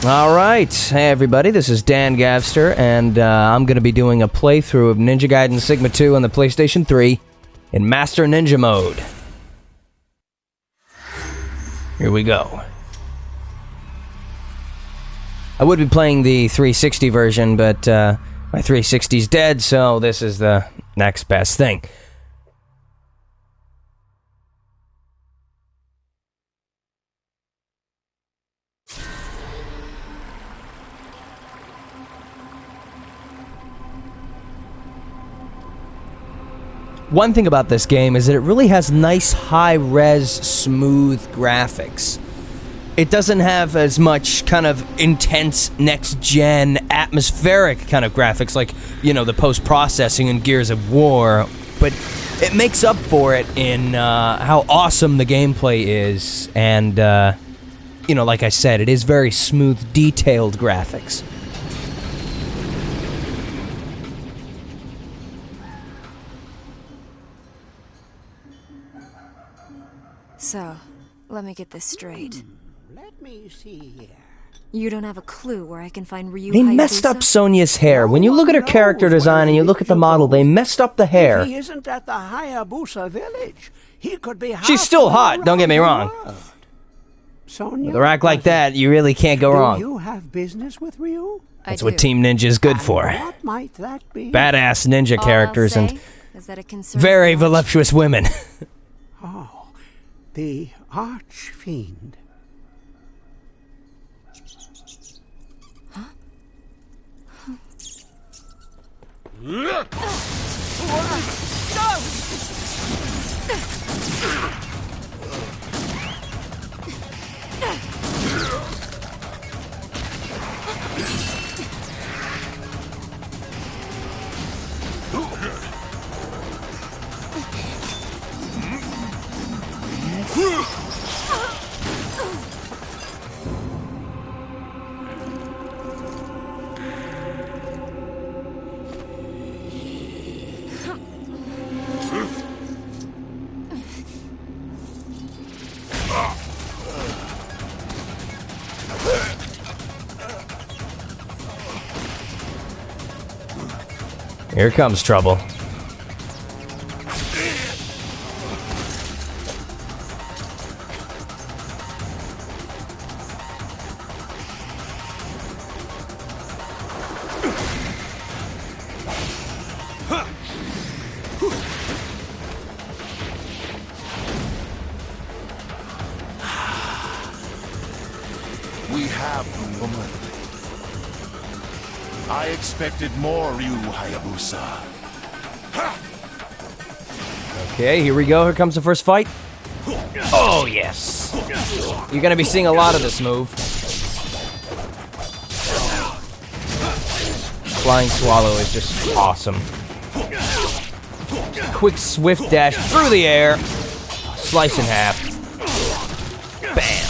Alright, hey everybody, this is Dan Gavster, and I'm going to be doing a playthrough of Ninja Gaiden Sigma 2 on the PlayStation 3 in Master Ninja mode. Here we go. I would be playing the 360 version, but my 360's dead, so this is the next best thing. One thing about this game is that it really has nice high-res, smooth graphics. It doesn't have as much kind of intense, next-gen, atmospheric kind of graphics like, you know, the post-processing in Gears of War, but it makes up for it in how awesome the gameplay is, and, you know, like I said, it is very smooth, detailed graphics. So, let me get this straight. Let me see here. You don't have a clue where I can find Ryu They messed up Sonya's hair. When you look at her character design and you look at the model, they messed up the hair. If he isn't at the Hayabusa village, he could be. She's still hot, don't get me wrong. Sonya, With a rack like that, you really can't go wrong. Do you have business with Ryu? That's what Team Ninja is good for. What might that be? Badass ninja All characters I'll and say is that it concerns very me much. voluptuous women. Oh, the Archfiend. Here comes trouble. We have the woman. I expected more, Ryu Hayabusa. Okay, here we go. Here comes the first fight. Oh, yes. You're going to be seeing a lot of this move. Flying Swallow is just awesome. Quick, swift dash through the air. Slice in half. Bam.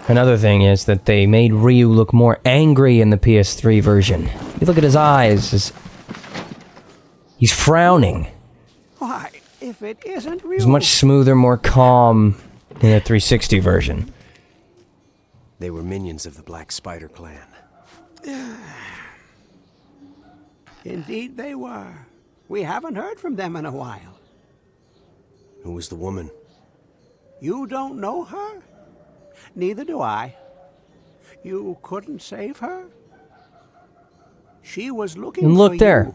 Another thing is that they made Ryu look more angry in the PS3 version. You look at his eyes, he's frowning. Why, if it isn't Ryu. He's much smoother, more calm in the 360 version. They were minions of the Black Spider clan. Indeed they were. We haven't heard from them in a while. Who was the woman? You don't know her? Neither do I. You couldn't save her? She was looking And look for there. you.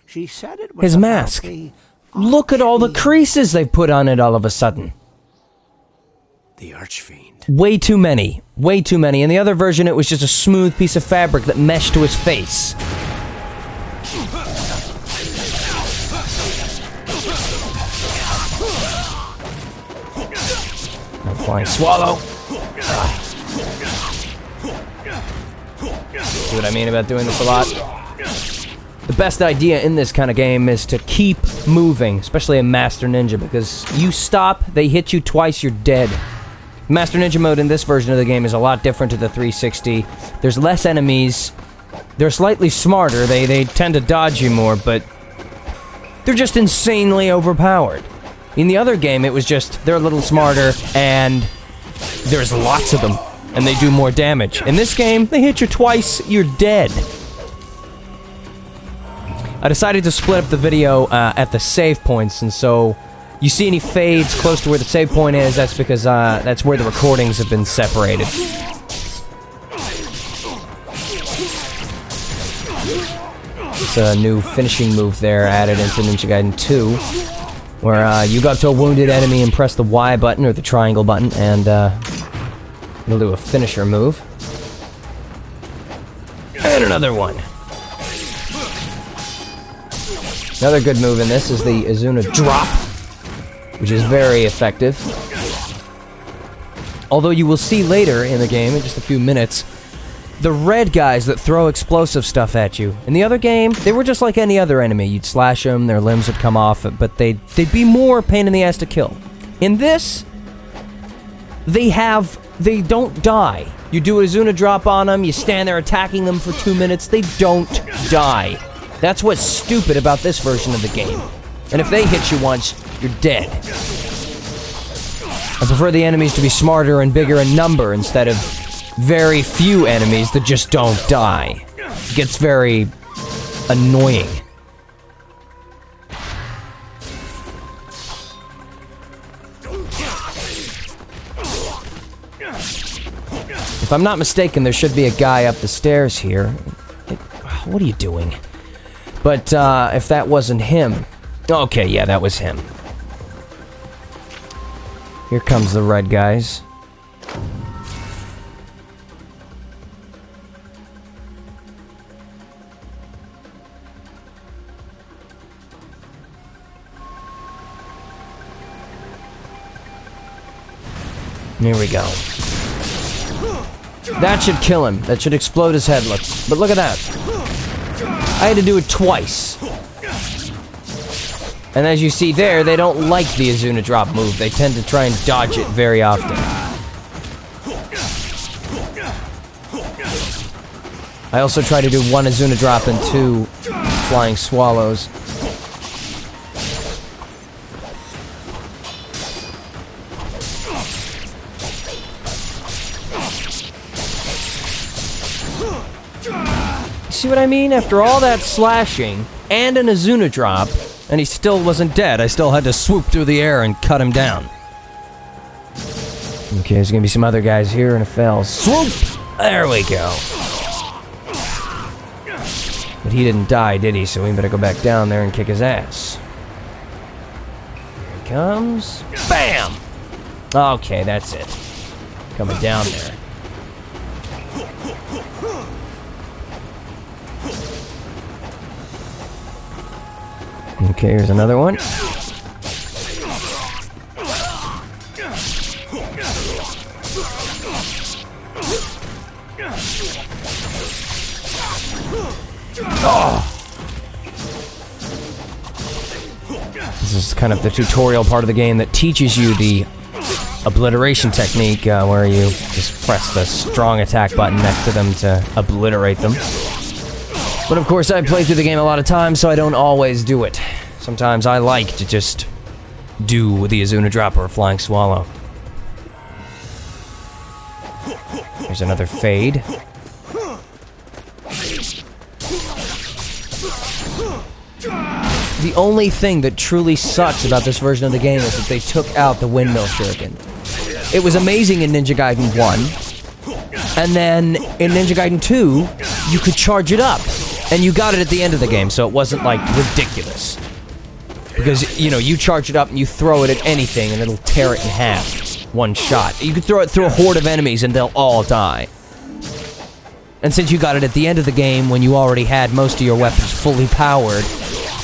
She said it was His about mask. the Look at all the Archfiend. creases they've put on it all of a sudden. The Archfiend. Way too many. Way too many. In the other version, it was just a smooth piece of fabric that meshed to his face. Flying Swallow. See what I mean about doing this a lot? The best idea in this kind of game is to keep moving, especially in Master Ninja, because you stop, they hit you twice, you're dead. Master Ninja mode in this version of the game is a lot different to the 360. There's less enemies. They're slightly smarter. They tend to dodge you more, but they're just insanely overpowered. In the other game, it was just, they're a little smarter, and there's lots of them, and they do more damage. In this game, they hit you twice, you're dead. I decided to split up the video at the save points, and so you see any fades close to where the save point is, that's because that's where the recordings have been separated. It's a new finishing move there added into Ninja Gaiden 2, where you go up to a wounded enemy and press the Y button, or the triangle button, and it'll do a finisher move. And another one. Another good move in this is the Izuna drop, which is very effective. Although you will see later in the game, in just a few minutes, the red guys that throw explosive stuff at you. In the other game, they were just like any other enemy. You'd slash them, their limbs would come off, but they'd be more pain in the ass to kill. In this, they don't die. You do a Izuna drop on them, you stand there attacking them for 2 minutes, they don't die. That's what's stupid about this version of the game. And if they hit you once, you're dead. I prefer the enemies to be smarter and bigger in number instead of very few enemies that just don't die. It gets very annoying. If I'm not mistaken, there should be a guy up the stairs here. What are you doing? But if that wasn't him... Okay, yeah, that was him. Here comes the red guys. Here we go. That should kill him. That should explode his head. Look. But look at that. I had to do it twice. And as you see there, they don't like the Izuna drop move. They tend to try and dodge it very often. I also try to do 1 Izuna drop and 2 flying swallows. See what I mean? After all that slashing and an Izuna drop, and he still wasn't dead, I still had to swoop through the air and cut him down. Okay, there's gonna be some other guys here and it fell. Swoop! There we go. But he didn't die, did he? So we better go back down there and kick his ass. Here he comes. Bam! Okay, that's it. Coming down there. Okay, here's another one. Oh. This is kind of the tutorial part of the game that teaches you the obliteration technique, where you just press the strong attack button next to them to obliterate them. But of course, I've played through the game a lot of times, so I don't always do it. Sometimes I like to just do the Izuna drop or a flying swallow. There's another fade. The only thing that truly sucks about this version of the game is that they took out the windmill shuriken. It was amazing in Ninja Gaiden 1, and then in Ninja Gaiden 2, you could charge it up. And you got it at the end of the game, so it wasn't, like, ridiculous. Because, you know, you charge it up and you throw it at anything and it'll tear it in half. One shot. You could throw it through a horde of enemies and they'll all die. And since you got it at the end of the game when you already had most of your weapons fully powered,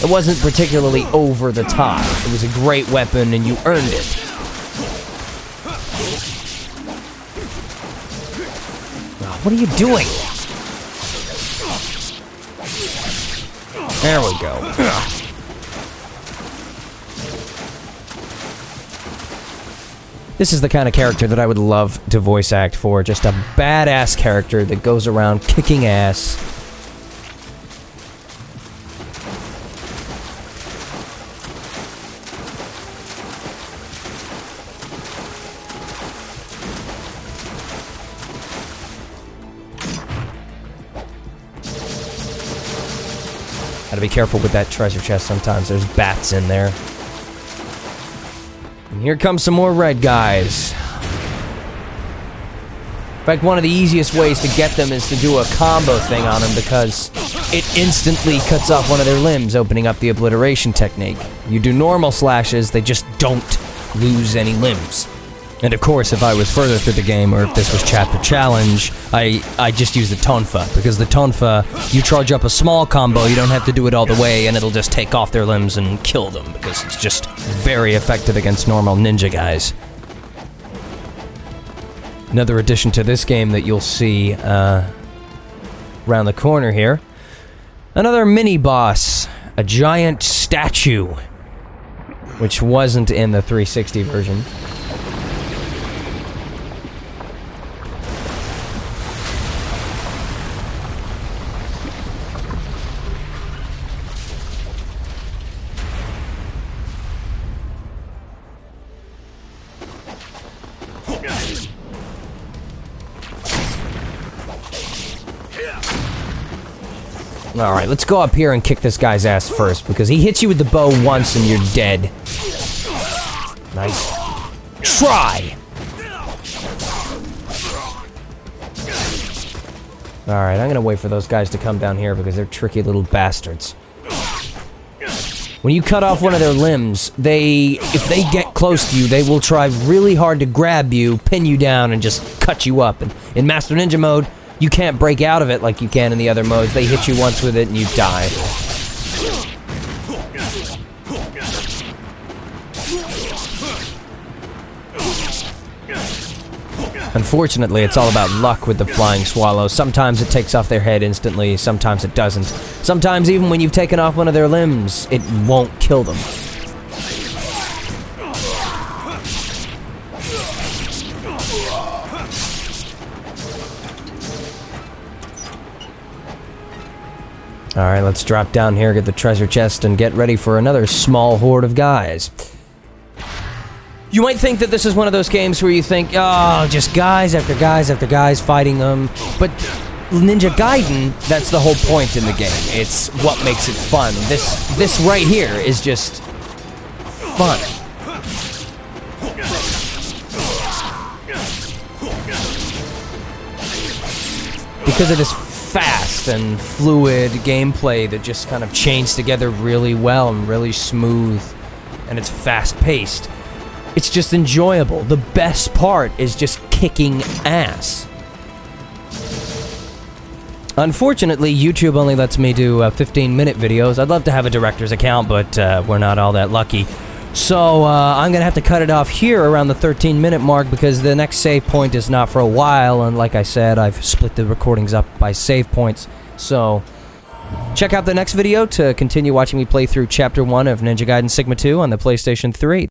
it wasn't particularly over the top. It was a great weapon and you earned it. What are you doing? There we go. This is the kind of character that I would love to voice act for. Just a badass character that goes around kicking ass. Gotta be careful with that treasure chest sometimes. There's bats in there. And here come some more red guys. In fact, one of the easiest ways to get them is to do a combo thing on them because it instantly cuts off one of their limbs, opening up the obliteration technique. You do normal slashes, they just don't lose any limbs. And of course, if I was further through the game, or if this was chapter challenge, I just use the tonfa, because the tonfa, you charge up a small combo, you don't have to do it all the way, and it'll just take off their limbs and kill them, because it's just very effective against normal ninja guys. Another addition to this game that you'll see around the corner here. Another mini-boss, a giant statue, which wasn't in the 360 version. Alright, let's go up here and kick this guy's ass first, because he hits you with the bow once and you're dead. Nice. Try! Alright, I'm gonna wait for those guys to come down here because they're tricky little bastards. When you cut off one of their limbs, if they get close to you, they will try really hard to grab you, pin you down, and just cut you up. And in Master Ninja mode, you can't break out of it like you can in the other modes. They hit you once with it and you die. Unfortunately, it's all about luck with the flying swallows. Sometimes it takes off their head instantly, sometimes it doesn't. Sometimes even when you've taken off one of their limbs, it won't kill them. Alright, let's drop down here, get the treasure chest, and get ready for another small horde of guys. You might think that this is one of those games where you think, oh, just guys after guys after guys fighting them. But Ninja Gaiden, that's the whole point in the game. It's what makes it fun. This right here is just fun. Because it is fast and fluid gameplay that just kind of chains together really well and really smooth, and it's fast-paced. It's just enjoyable. The best part is just kicking ass. Unfortunately, YouTube only lets me do 15-minute videos. I'd love to have a director's account, but we're not all that lucky. So I'm gonna have to cut it off here around the 13-minute mark because the next save point is not for a while, and like I said, I've split the recordings up by save points. So check out the next video to continue watching me play through Chapter 1 of Ninja Gaiden Sigma 2 on the PlayStation 3.